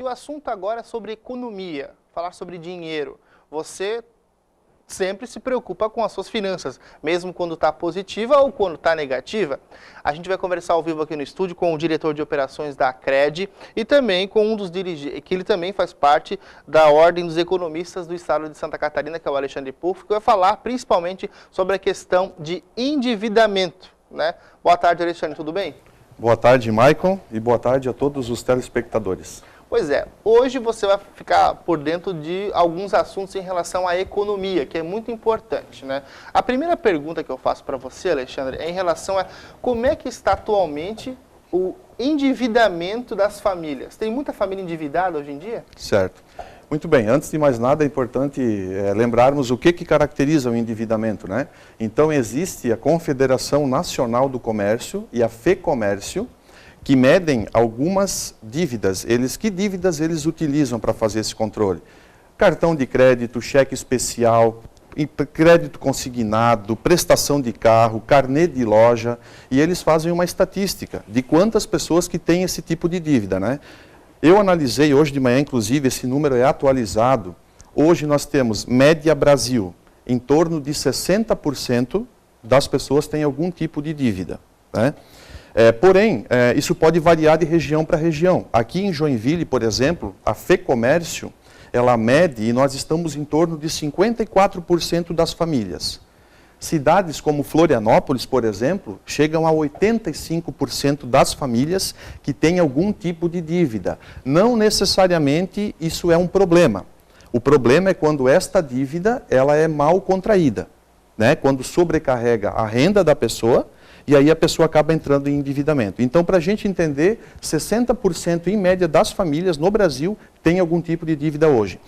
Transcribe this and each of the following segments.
o assunto agora é sobre economia, falar sobre dinheiro. Você sempre se preocupa com as suas finanças, mesmo quando está positiva ou quando está negativa. A gente vai conversar ao vivo aqui no estúdio com o diretor de operações da Cred e também com um dos dirigentes, que ele também faz parte da Ordem dos Economistas do Estado de Santa Catarina, que é o Alexandre Puff, que vai falar principalmente sobre a questão de endividamento, né? Boa tarde, Alexandre, tudo bem? Boa tarde, Maicon, e boa tarde a todos os telespectadores. Pois é, hoje você vai ficar por dentro de alguns assuntos em relação à economia, que é muito importante, né? A primeira pergunta que eu faço para você, Alexandre, é em relação a como é que está atualmente o endividamento das famílias. Tem muita família endividada hoje em dia? Certo. Muito bem, antes de mais nada é importante lembrarmos o que caracteriza o endividamento, né? Então existe a Confederação Nacional do Comércio e a FEComércio, que medem algumas dívidas. Que dívidas eles utilizam para fazer esse controle? Cartão de crédito, cheque especial, crédito consignado, prestação de carro, carnê de loja, e eles fazem uma estatística de quantas pessoas que têm esse tipo de dívida, né? Eu analisei hoje de manhã, inclusive, esse número é atualizado. Hoje nós temos, média Brasil, em torno de 60% das pessoas têm algum tipo de dívida, né? Porém, isso pode variar de região para região. Aqui em Joinville, por exemplo, a FEComércio, ela mede e nós estamos em torno de 54% das famílias. Cidades como Florianópolis, por exemplo, chegam a 85% das famílias que têm algum tipo de dívida. Não necessariamente isso é um problema. O problema é quando esta dívida ela é mal contraída, né? Quando sobrecarrega a renda da pessoa, e aí a pessoa acaba entrando em endividamento. Então, para a gente entender, 60% em média das famílias no Brasil tem algum tipo de dívida hoje.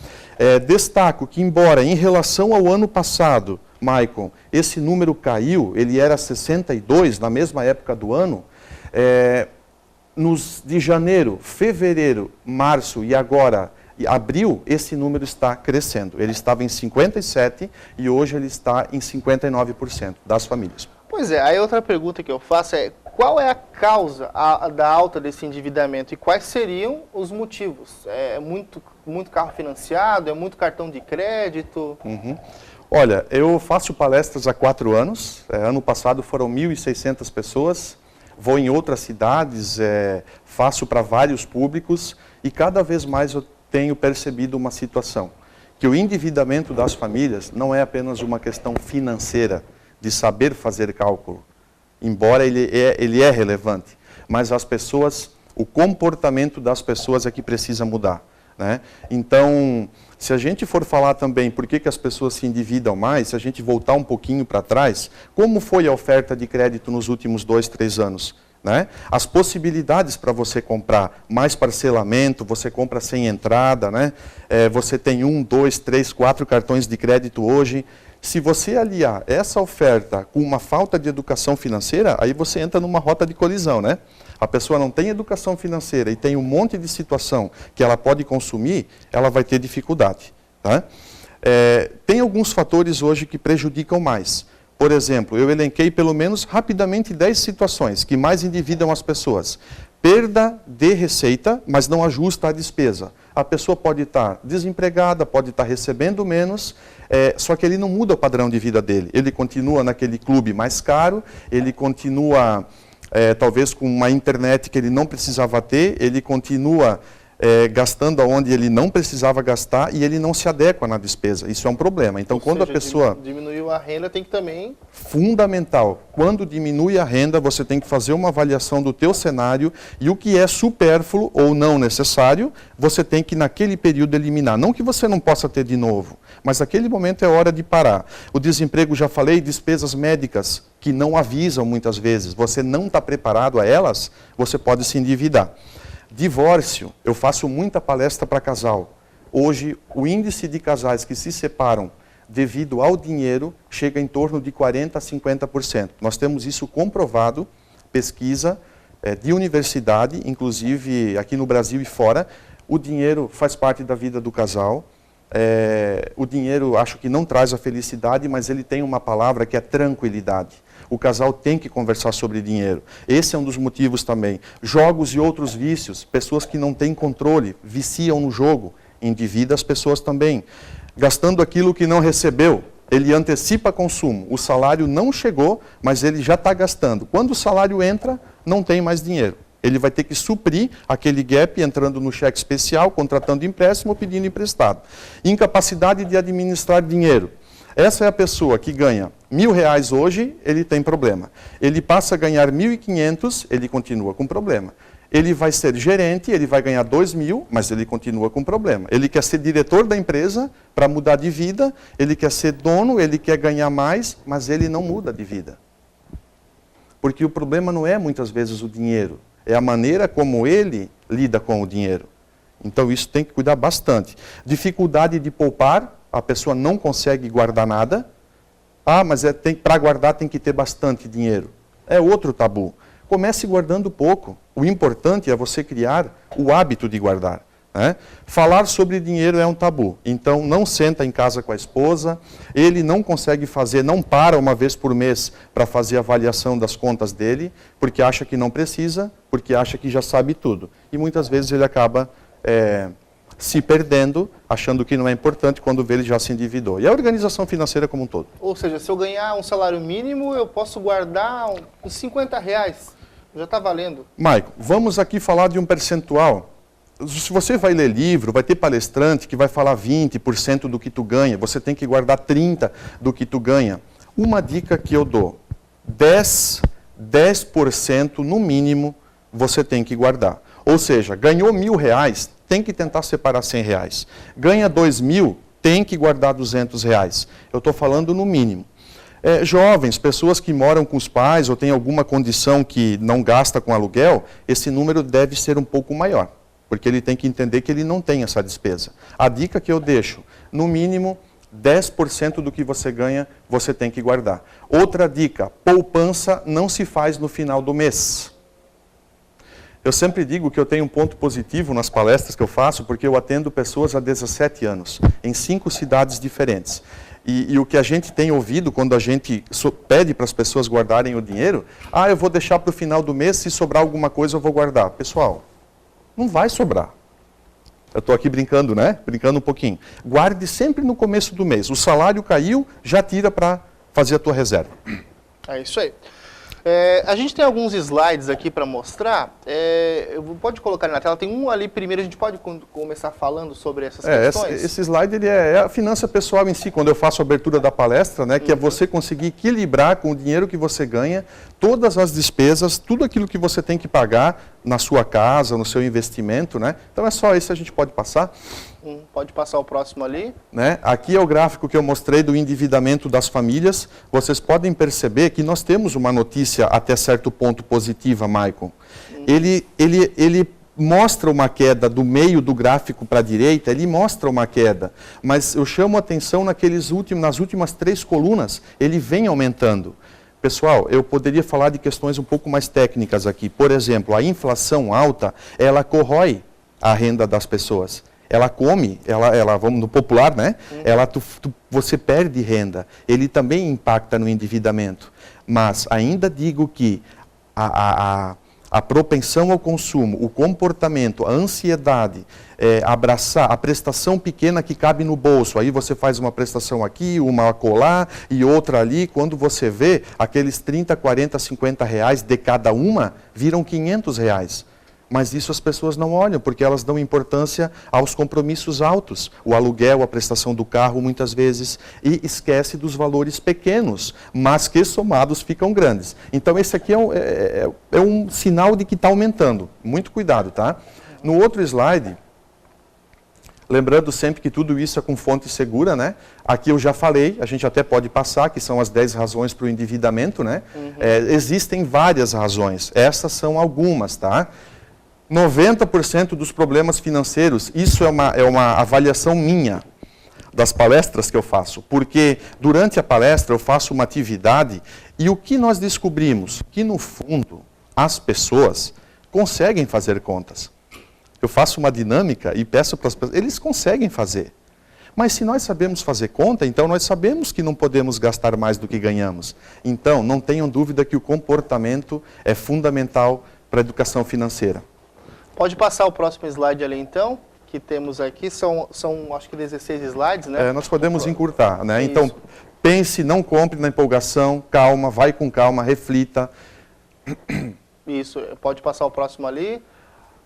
Destaco que, embora em relação ao ano passado, Maicon, esse número caiu, ele era 62 na mesma época do ano, de janeiro, fevereiro, março e agora abril, esse número está crescendo. Ele estava em 57% e hoje ele está em 59% das famílias. Pois é, aí outra pergunta que eu faço é, qual é a causa da alta desse endividamento e quais seriam os motivos? É muito carro financiado, é muito cartão de crédito? Olha, eu faço palestras há 4 anos, ano passado foram 1.600 pessoas, vou em outras cidades, faço para vários públicos e cada vez mais eu tenho percebido uma situação, que o endividamento das famílias não é apenas uma questão financeira, de saber fazer cálculo, embora ele é relevante, mas as pessoas, o comportamento das pessoas é que precisa mudar, né? Então, se a gente for falar também por que as pessoas se endividam mais, se a gente voltar um pouquinho para trás, como foi a oferta de crédito nos últimos 2, 3 anos? Né? As possibilidades para você comprar mais parcelamento, você compra sem entrada, né? Você tem 1, 2, 3, 4 cartões de crédito hoje. Se você aliar essa oferta com uma falta de educação financeira, aí você entra numa rota de colisão, né? A pessoa não tem educação financeira e tem um monte de situação que ela pode consumir, ela vai ter dificuldade, tá? Tem alguns fatores hoje que prejudicam mais. Por exemplo, eu elenquei pelo menos rapidamente 10 situações que mais endividam as pessoas. Perda de receita, mas não ajusta a despesa. A pessoa pode estar desempregada, pode estar recebendo menos, só que ele não muda o padrão de vida dele. Ele continua naquele clube mais caro, ele continua talvez com uma internet que ele não precisava ter, ele continua gastando onde ele não precisava gastar e ele não se adequa na despesa. Isso é um problema. Então, quando a pessoa... Diminuiu a renda, tem que também... Fundamental. Quando diminui a renda, você tem que fazer uma avaliação do teu cenário e o que é supérfluo ou não necessário, você tem que, naquele período, eliminar. Não que você não possa ter de novo, mas naquele momento é hora de parar. O desemprego, já falei, despesas médicas que não avisam muitas vezes. Você não está preparado a elas, você pode se endividar. Divórcio, eu faço muita palestra para casal. Hoje, o índice de casais que se separam devido ao dinheiro chega em torno de 40% a 50%. Nós temos isso comprovado, pesquisa de universidade, inclusive aqui no Brasil e fora. O dinheiro faz parte da vida do casal. O dinheiro, acho que não traz a felicidade, mas ele tem uma palavra que é tranquilidade. o casal tem que conversar sobre dinheiro. Esse é um dos motivos também. Jogos e outros vícios, pessoas que não têm controle, viciam no jogo, endivida as pessoas também. Gastando aquilo que não recebeu, ele antecipa consumo. O salário não chegou, mas ele já está gastando. Quando o salário entra, não tem mais dinheiro. Ele vai ter que suprir aquele gap entrando no cheque especial, contratando empréstimo ou pedindo emprestado. Incapacidade de administrar dinheiro. Essa é a pessoa que ganha R$1.000 hoje, ele tem problema. Ele passa a ganhar 1.500, ele continua com problema. Ele vai ser gerente, ele vai ganhar 2.000, mas ele continua com problema. Ele quer ser diretor da empresa para mudar de vida, ele quer ser dono, ele quer ganhar mais, mas ele não muda de vida. Porque o problema não é muitas vezes o dinheiro, é a maneira como ele lida com o dinheiro. Então isso tem que cuidar bastante. Dificuldade de poupar, a pessoa não consegue guardar nada. Ah, mas para guardar tem que ter bastante dinheiro. É outro tabu. Comece guardando pouco. O importante é você criar o hábito de guardar. Né? Falar sobre dinheiro é um tabu. Então, não senta em casa com a esposa, ele não consegue fazer, não para uma vez por mês para fazer a avaliação das contas dele, porque acha que não precisa, porque acha que já sabe tudo. E muitas vezes ele acaba se perdendo, achando que não é importante, quando vê ele já se endividou. E a organização financeira como um todo. Ou seja, se eu ganhar um salário mínimo, eu posso guardar uns R$50. Já está valendo. Maico, vamos aqui falar de um percentual. Se você vai ler livro, vai ter palestrante que vai falar 20% do que tu ganha, você tem que guardar 30% do que tu ganha. Uma dica que eu dou, 10% no mínimo você tem que guardar. Ou seja, ganhou R$1.000, tem que tentar separar R$100. Ganha 2.000, tem que guardar R$200. Eu estou falando no mínimo. Jovens, pessoas que moram com os pais ou têm alguma condição que não gasta com aluguel, esse número deve ser um pouco maior, porque ele tem que entender que ele não tem essa despesa. A dica que eu deixo, no mínimo 10% do que você ganha, você tem que guardar. Outra dica, poupança não se faz no final do mês. Eu sempre digo que eu tenho um ponto positivo nas palestras que eu faço, porque eu atendo pessoas há 17 anos, em 5 cidades diferentes. E o que a gente tem ouvido quando a gente pede para as pessoas guardarem o dinheiro, eu vou deixar para o final do mês, se sobrar alguma coisa eu vou guardar. Pessoal, não vai sobrar. Eu estou aqui brincando, né? Brincando um pouquinho. Guarde sempre no começo do mês. O salário caiu, já tira para fazer a tua reserva. É isso aí. A gente tem alguns slides aqui para mostrar. Pode colocar na tela. Tem um ali primeiro, a gente pode começar falando sobre essas questões? Esse slide ele é a finança pessoal em si, quando eu faço a abertura da palestra, né, que é você conseguir equilibrar com o dinheiro que você ganha, todas as despesas, tudo aquilo que você tem que pagar na sua casa, no seu investimento. Né? Então é só isso, a gente pode passar. Pode passar o próximo ali. Né? Aqui é o gráfico que eu mostrei do endividamento das famílias. Vocês podem perceber que nós temos uma notícia até certo ponto positiva, Maicon. Ele mostra uma queda do meio do gráfico para a direita, ele mostra uma queda. Mas eu chamo a atenção nas últimas 3 colunas, ele vem aumentando. Pessoal, eu poderia falar de questões um pouco mais técnicas aqui. Por exemplo, a inflação alta, ela corrói a renda das pessoas. Ela come, vamos no popular, né? Você perde renda. Ele também impacta no endividamento. Mas ainda digo que a propensão ao consumo, o comportamento, a ansiedade, abraçar a prestação pequena que cabe no bolso. Aí você faz uma prestação aqui, uma acolá e outra ali. Quando você vê, aqueles 30, 40, 50 reais de cada uma viram 500 reais. Mas isso as pessoas não olham, porque elas dão importância aos compromissos altos. O aluguel, a prestação do carro, muitas vezes, e esquece dos valores pequenos, mas que somados ficam grandes. Então, esse aqui é um sinal de que está aumentando. Muito cuidado, tá? No outro slide, lembrando sempre que tudo isso é com fonte segura, né? Aqui eu já falei, a gente até pode passar, que são as 10 razões para o endividamento, né? Existem várias razões, essas são algumas, tá? 90% dos problemas financeiros, isso é uma avaliação minha das palestras que eu faço, porque durante a palestra eu faço uma atividade e o que nós descobrimos? Que no fundo as pessoas conseguem fazer contas. Eu faço uma dinâmica e peço para as pessoas, eles conseguem fazer. Mas se nós sabemos fazer conta, então nós sabemos que não podemos gastar mais do que ganhamos. Então, não tenham dúvida que o comportamento é fundamental para a educação financeira. Pode passar o próximo slide ali, então, que temos aqui. São acho que 16 slides, né? Nós podemos encurtar, né? Então, pense, não compre na empolgação, calma, vai com calma, reflita. Isso, pode passar o próximo ali.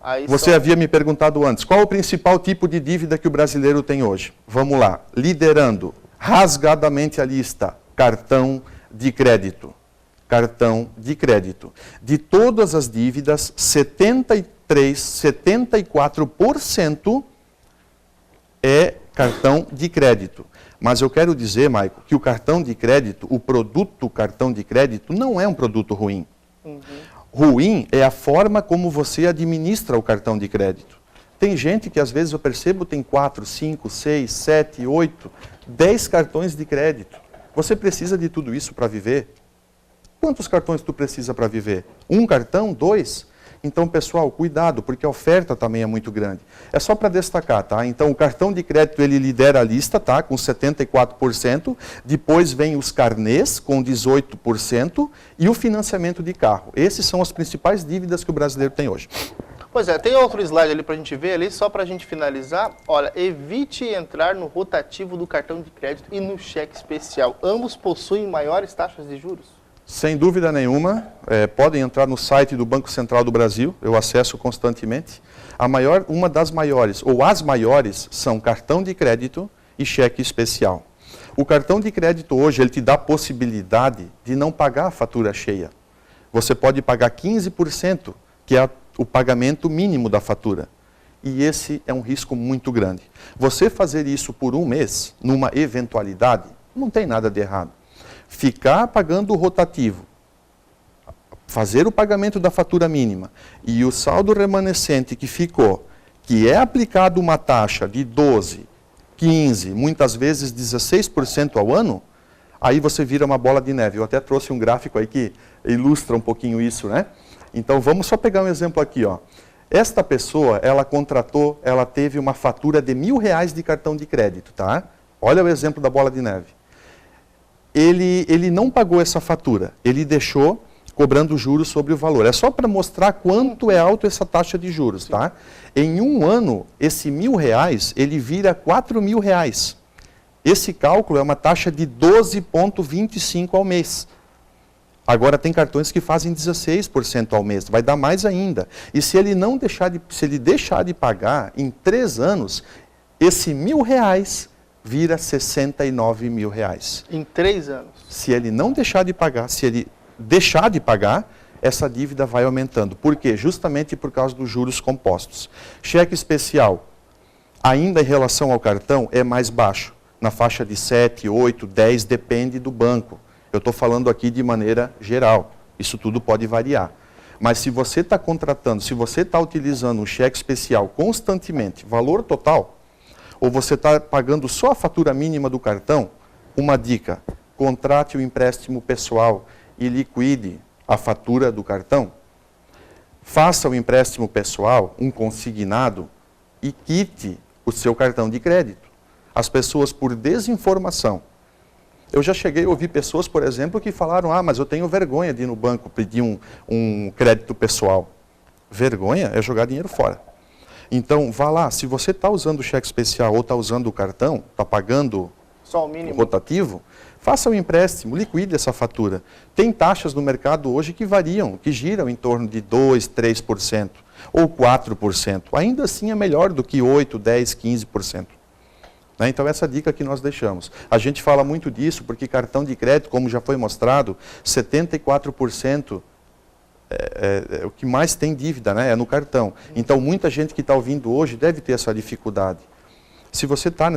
Aí Você havia me perguntado antes, qual o principal tipo de dívida que o brasileiro tem hoje? Vamos lá, liderando rasgadamente a lista, cartão de crédito. Cartão de crédito. De todas as dívidas, 74% é cartão de crédito. Mas eu quero dizer, Maico, que o cartão de crédito, o produto cartão de crédito, não é um produto ruim. Ruim é a forma como você administra o cartão de crédito. Tem gente que às vezes eu percebo tem 4, 5, 6, 7, 8, 10 cartões de crédito. Você precisa de tudo isso para viver? Quantos cartões tu precisa para viver? 1 cartão? 2? Então, pessoal, cuidado, porque a oferta também é muito grande. É só para destacar, tá? Então, o cartão de crédito, ele lidera a lista, tá? Com 74%. Depois vem os carnês, com 18%. E o financiamento de carro. Esses são as principais dívidas que o brasileiro tem hoje. Pois é, tem outro slide ali para a gente ver ali, só para a gente finalizar. Olha, evite entrar no rotativo do cartão de crédito e no cheque especial. Ambos possuem maiores taxas de juros? Sem dúvida nenhuma, podem entrar no site do Banco Central do Brasil, eu acesso constantemente. Uma das maiores, ou as maiores, são cartão de crédito e cheque especial. O cartão de crédito hoje, ele te dá a possibilidade de não pagar a fatura cheia. Você pode pagar 15%, que é o pagamento mínimo da fatura. E esse é um risco muito grande. Você fazer isso por um mês, numa eventualidade, não tem nada de errado. Ficar pagando o rotativo, fazer o pagamento da fatura mínima e o saldo remanescente que ficou, que é aplicado uma taxa de 12, 15, muitas vezes 16% ao ano, aí você vira uma bola de neve. Eu até trouxe um gráfico aí que ilustra um pouquinho isso, né? Então vamos só pegar um exemplo aqui, ó. Esta pessoa, ela teve uma fatura de R$1.000 de cartão de crédito, tá? Olha o exemplo da bola de neve. Ele não pagou essa fatura, ele deixou cobrando juros sobre o valor. É só para mostrar quanto é alto essa taxa de juros, tá? Em um ano, esse R$1.000, ele vira R$4.000. Esse cálculo é uma taxa de 12,25 ao mês. Agora tem cartões que fazem 16% ao mês, vai dar mais ainda. E se ele deixar de pagar em 3 anos, esse R$1.000 vira R$69.000. Em 3 anos. Se ele não deixar de pagar, se ele deixar de pagar, essa dívida vai aumentando. Por quê? Justamente por causa dos juros compostos. Cheque especial, ainda em relação ao cartão, é mais baixo. Na faixa de 7, 8, 10, depende do banco. Eu estou falando aqui de maneira geral. Isso tudo pode variar. Mas se você está contratando, se você está utilizando um cheque especial constantemente, valor total, ou você está pagando só a fatura mínima do cartão, uma dica, contrate o empréstimo pessoal e liquide a fatura do cartão. Faça o empréstimo pessoal, um consignado, e quite o seu cartão de crédito. As pessoas, por desinformação, eu já cheguei a ouvir pessoas, por exemplo, que falaram, mas eu tenho vergonha de ir no banco pedir um crédito pessoal. Vergonha é jogar dinheiro fora. Então, vá lá, se você está usando o cheque especial ou está usando o cartão, está pagando só o mínimo rotativo, faça o empréstimo, liquide essa fatura. Tem taxas no mercado hoje que variam, que giram em torno de 2%, 3% ou 4%. Ainda assim é melhor do que 8%, 10%, 15%. Então, essa dica que nós deixamos. A gente fala muito disso porque cartão de crédito, como já foi mostrado, 74% o que mais tem dívida, né? É no cartão. Então, muita gente que está ouvindo hoje deve ter essa dificuldade. Se você está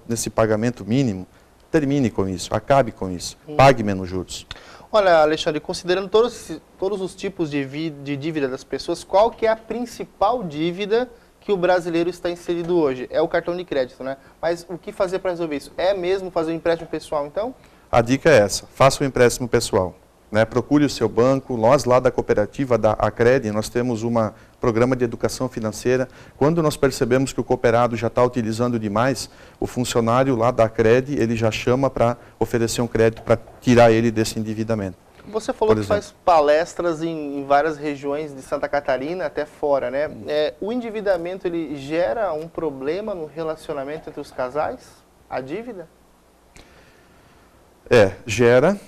nesse pagamento mínimo, termine com isso, acabe com isso, pague menos juros. Olha, Alexandre, considerando todos os tipos de dívida das pessoas, qual que é a principal dívida que o brasileiro está inserido hoje? É o cartão de crédito, né? Mas o que fazer para resolver isso? É mesmo fazer um empréstimo pessoal, então? A dica é essa, faça um empréstimo pessoal. né? Procure o seu banco. Nós lá da cooperativa, da Acred, nós temos um programa de educação financeira. Quando nós percebemos que o cooperado já está utilizando demais, o funcionário lá da Acred, ele já chama para oferecer um crédito para tirar ele desse endividamento. Você falou que faz palestras em várias regiões de Santa Catarina, até fora, né? O endividamento, ele gera um problema no relacionamento entre os casais? A dívida? Gera.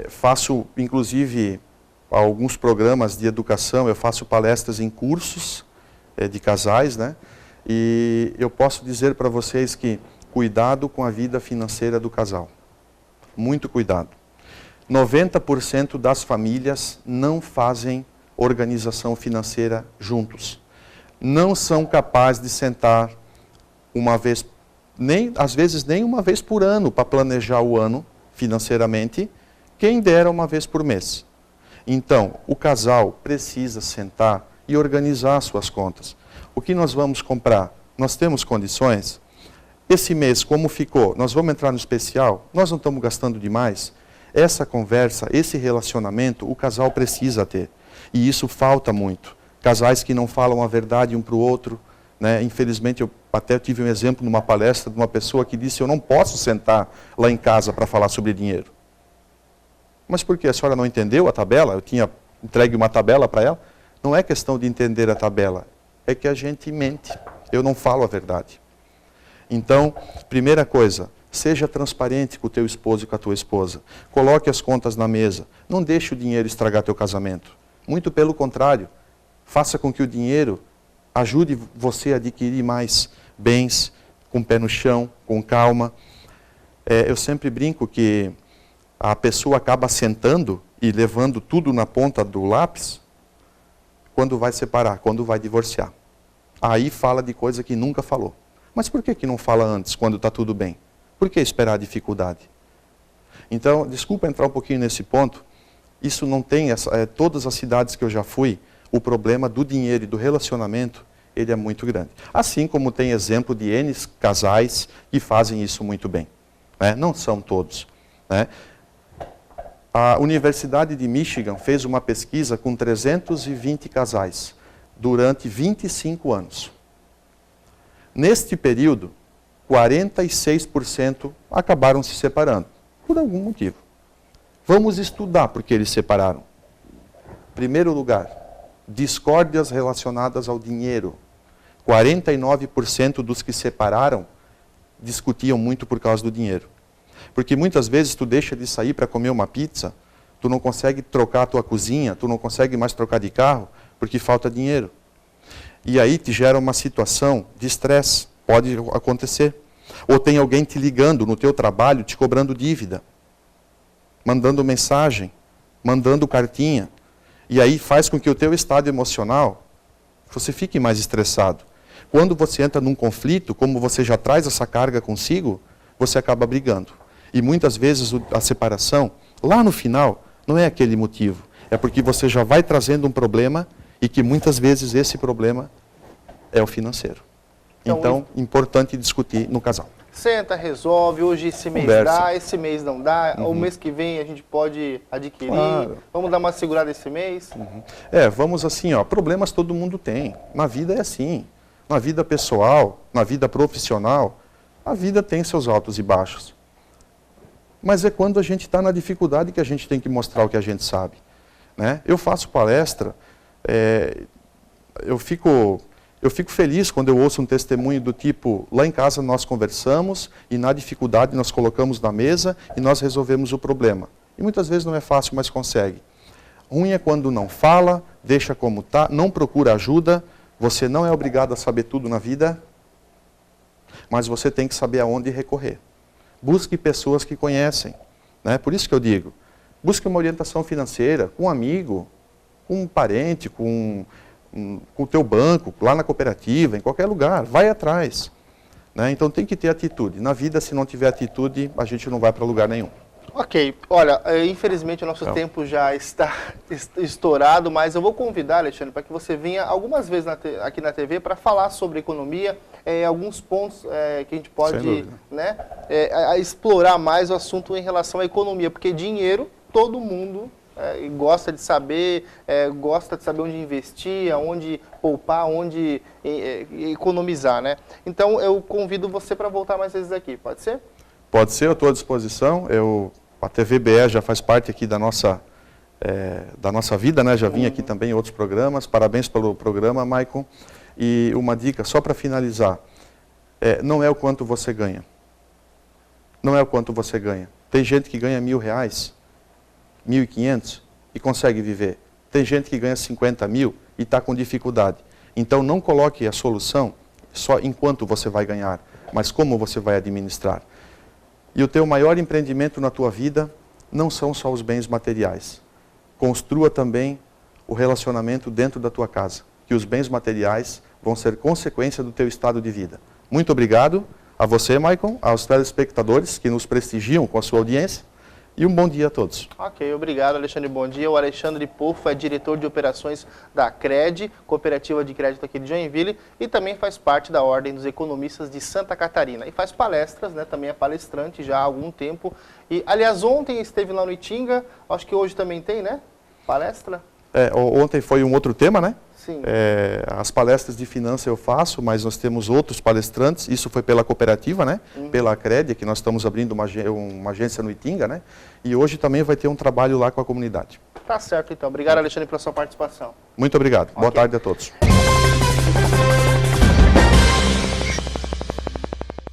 Faço, inclusive, alguns programas de educação, eu faço palestras em cursos de casais, né? E eu posso dizer para vocês que cuidado com a vida financeira do casal. Muito cuidado. 90% das famílias não fazem organização financeira juntos. Não são capazes de sentar uma vez, às vezes nem uma vez por ano, para planejar o ano financeiramente, quem dera uma vez por mês. Então, o casal precisa sentar e organizar suas contas. O que nós vamos comprar? Nós temos condições? Esse mês, como ficou? Nós vamos entrar no especial? Nós não estamos gastando demais? Essa conversa, esse relacionamento, o casal precisa ter. E isso falta muito. Casais que não falam a verdade um para o outro, né? Infelizmente, eu até tive um exemplo numa palestra de uma pessoa que disse: eu não posso sentar lá em casa para falar sobre dinheiro. Mas por quê? A senhora não entendeu a tabela? Eu tinha entregue uma tabela para ela. Não é questão de entender a tabela, é que a gente mente. Eu não falo a verdade. Então, primeira coisa, seja transparente com o teu esposo e com a tua esposa. Coloque as contas na mesa. Não deixe o dinheiro estragar teu casamento. Muito pelo contrário, faça com que o dinheiro ajude você a adquirir mais bens, com o pé no chão, com calma. Eu sempre brinco que a pessoa acaba sentando e levando tudo na ponta do lápis quando vai separar, quando vai divorciar. Aí fala de coisa que nunca falou. Mas por que não fala antes, quando está tudo bem? Por que esperar a dificuldade? Então, desculpa entrar um pouquinho nesse ponto, isso não tem, todas as cidades que eu já fui, o problema do dinheiro e do relacionamento, ele é muito grande. Assim como tem exemplo de N casais que fazem isso muito bem. Né? Não são todos. Né? A Universidade de Michigan fez uma pesquisa com 320 casais durante 25 anos. Neste período, 46% acabaram se separando, por algum motivo. Vamos estudar por que eles se separaram. Primeiro lugar, discórdias relacionadas ao dinheiro. 49% dos que separaram discutiam muito por causa do dinheiro. Porque muitas vezes tu deixa de sair para comer uma pizza, tu não consegue trocar a tua cozinha, tu não consegue mais trocar de carro, porque falta dinheiro. E aí te gera uma situação de estresse, pode acontecer. Ou tem alguém te ligando no teu trabalho, te cobrando dívida, mandando mensagem, mandando cartinha. E aí faz com que o teu estado emocional, você fique mais estressado. Quando você entra num conflito, como você já traz essa carga consigo, você acaba brigando. E muitas vezes a separação, lá no final, não é aquele motivo. É porque você já vai trazendo um problema e que muitas vezes esse problema é o financeiro. Então, importante discutir no casal. Senta, resolve, hoje esse mês dá, esse mês não dá, o mês que vem a gente pode adquirir, vamos dar uma segurada esse mês. Vamos assim, problemas todo mundo tem, na vida é assim, na vida pessoal, na vida profissional, a vida tem seus altos e baixos. Mas é quando a gente está na dificuldade que a gente tem que mostrar o que a gente sabe. Né? Eu faço palestra, eu fico feliz quando eu ouço um testemunho do tipo, lá em casa nós conversamos e na dificuldade nós colocamos na mesa e nós resolvemos o problema. E muitas vezes não é fácil, mas consegue. Ruim é quando não fala, deixa como está, não procura ajuda. Você não é obrigado a saber tudo na vida, mas você tem que saber aonde recorrer. Busque pessoas que conhecem. Né? Por isso que eu digo, busque uma orientação financeira com um amigo, com um parente, com o teu banco, lá na cooperativa, em qualquer lugar, vai atrás. Né? Então tem que ter atitude. Na vida, se não tiver atitude, a gente não vai para lugar nenhum. Ok, olha, infelizmente o nosso tempo já está estourado, mas eu vou convidar, Alexandre, para que você venha algumas vezes aqui na TV para falar sobre economia, alguns pontos que a gente pode explorar mais o assunto em relação à economia, porque dinheiro todo mundo gosta de saber onde investir, onde poupar, onde economizar, né? Então, eu convido você para voltar mais vezes aqui, pode ser? Pode ser, eu estou à disposição. A TVBE já faz parte aqui da nossa vida, né? Já vim aqui também em outros programas. Parabéns pelo programa, Maicon. E uma dica, só para finalizar, não é o quanto você ganha. Não é o quanto você ganha. Tem gente que ganha R$1.000, 1.500 e consegue viver. Tem gente que ganha 50 mil e está com dificuldade. Então não coloque a solução só em quanto você vai ganhar, mas como você vai administrar. E o teu maior empreendimento na tua vida não são só os bens materiais. Construa também o relacionamento dentro da tua casa, que os bens materiais vão ser consequência do teu estado de vida. Muito obrigado a você, Maicon, aos telespectadores que nos prestigiam com a sua audiência. E um bom dia a todos. Ok, obrigado, Alexandre. Bom dia. O Alexandre Pofo é diretor de operações da CRED, Cooperativa de Crédito aqui de Joinville, e também faz parte da Ordem dos Economistas de Santa Catarina. E faz palestras, né? Também é palestrante já há algum tempo. E, aliás, ontem esteve lá no Itinga, acho que hoje também tem, né? Palestra? Ontem foi um outro tema, né? Sim. As palestras de finanças eu faço, mas nós temos outros palestrantes, isso foi pela cooperativa, né? Pela CRED, que nós estamos abrindo uma agência no Itinga, né? E hoje também vai ter um trabalho lá com a comunidade. Tá certo, então. Obrigado, Alexandre, pela sua participação. Muito obrigado. Boa tarde a todos.